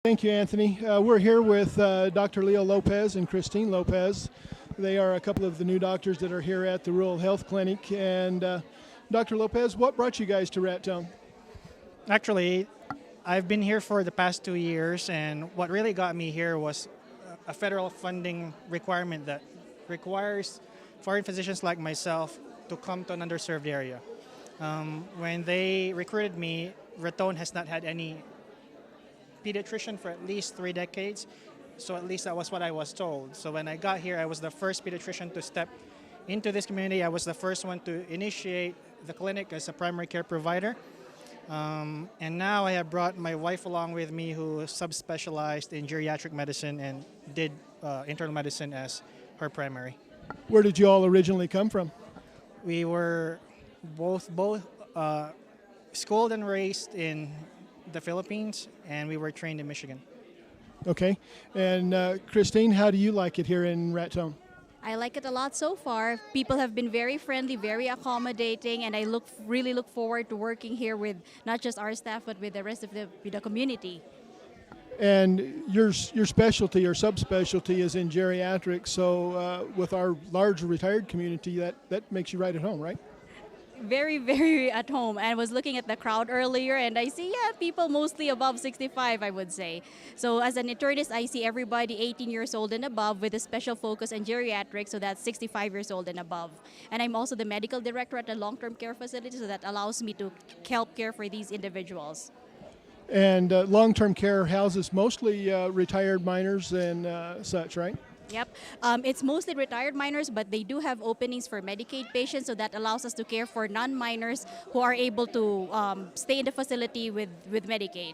Thank you, Anthony. We're here with Dr. Leo Lopez and Christine Lopez. They are a couple of the new doctors that are here at the Rural Health Clinic. And Dr. Lopez, what brought you guys to Raton? Actually, I've been here for the past 2 years, and what really got me here was a federal funding requirement that requires foreign physicians like myself to come to an underserved area. When they recruited me, Raton has not had any pediatrician for at least 3 decades, so at least that was what I was told. So when I got here, I was the first pediatrician to step into this community. I was the first one to initiate the clinic as a primary care provider. And now I have brought my wife along with me, who subspecialized in geriatric medicine and did internal medicine as her primary. Where did you all originally come from? We were both schooled and raised in the Philippines, and we were trained in Michigan. Okay. And Christine, how do you like it here in Raton? I like it a lot so far. People have been very friendly, very accommodating, and I really look forward to working here with not just our staff but with the rest of the community. And your specialty or subspecialty is in geriatrics, so with our large retired community, that makes you right at home, right? Very, very at home. I was looking at the crowd earlier and I see, people mostly above 65, I would say. So as an internist, I see everybody 18 years old and above with a special focus on geriatrics, so that's 65 years old and above. And I'm also the medical director at a long-term care facility, so that allows me to help care for these individuals. And long-term care houses mostly retired minors and such, right? Yep. It's mostly retired minors, but they do have openings for Medicaid patients, so that allows us to care for non-minors who are able to stay in the facility with Medicaid.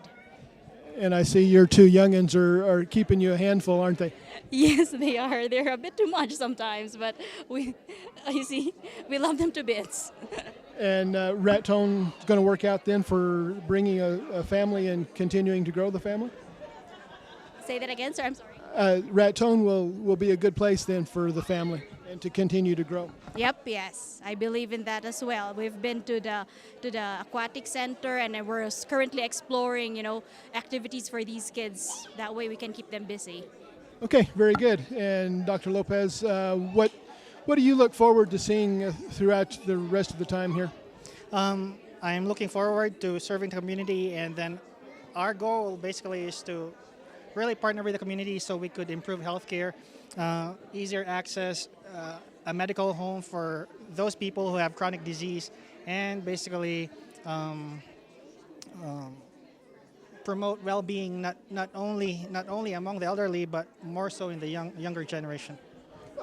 And I see your two youngins are keeping you a handful, aren't they? Yes, they are. They're a bit too much sometimes, but we love them to bits. And Raton is going to work out then for bringing a family and continuing to grow the family? Say that again, sir. I'm sorry. Raton will be a good place then for the family and to continue to grow. Yep, yes. I believe in that as well. We've been to the aquatic center, and we're currently exploring, activities for these kids. That way we can keep them busy. Okay, very good. And Dr. Lopez, what do you look forward to seeing throughout the rest of the time here? I am looking forward to serving the community, and then our goal basically is to really partner with the community so we could improve healthcare, easier access, a medical home for those people who have chronic disease, and basically promote well-being not only among the elderly but more so in the younger generation.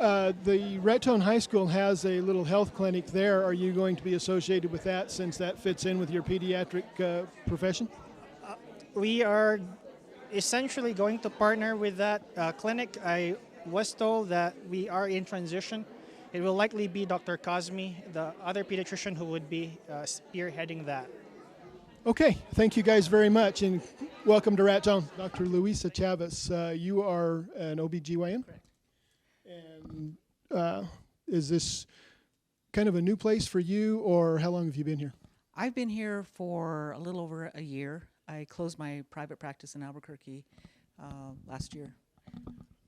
The Raton High School has a little health clinic there. Are you going to be associated with that since that fits in with your pediatric profession? We are essentially going to partner with that clinic. I was told that we are in transition. It will likely be Dr. Cosme, the other pediatrician, who would be spearheading that. Okay, thank you guys very much, and welcome to Raton. Dr. Louisa Chavez, you are an OBGYN? Correct. And is this kind of a new place for you, or how long have you been here? I've been here for a little over a year. I closed my private practice in Albuquerque last year.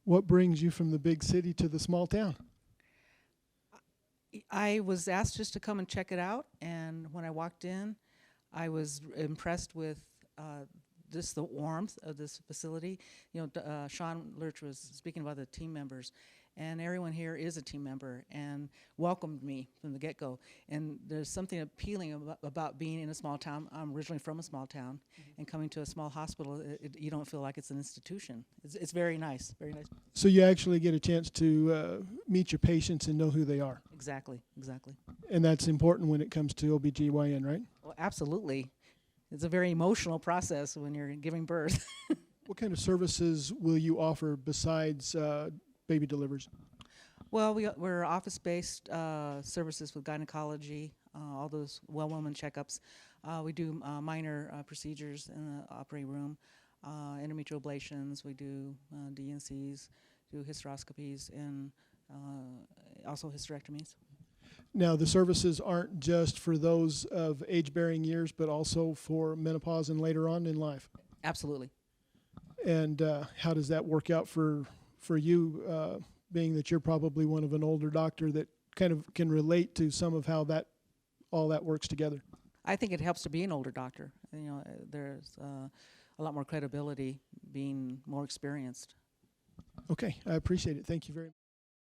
What brings you from the big city to the small town? I was asked just to come and check it out, and when I walked in, I was impressed with just the warmth of this facility. Sean Lurch was speaking about the team members, and everyone here is a team member and welcomed me from the get-go. And there's something appealing about being in a small town. I'm originally from a small town, and coming to a small hospital, you don't feel like it's an institution. It's very nice, very nice. So you actually get a chance to meet your patients and know who they are. Exactly. And that's important when it comes to OBGYN, right? Well, absolutely. It's a very emotional process when you're giving birth. What kind of services will you offer besides baby deliveries? Well, we're office-based services with gynecology, all those well-woman checkups. We do minor procedures in the operating room, endometrial ablations. We do DNCs, do hysteroscopies, and also hysterectomies. Now, the services aren't just for those of age-bearing years, but also for menopause and later on in life. Absolutely. And how does that work out for you, being that you're probably one of an older doctor that kind of can relate to some of how that all that works together? I think it helps to be an older doctor. You know, there's a lot more credibility being more experienced. Okay, I appreciate it. Thank you very much.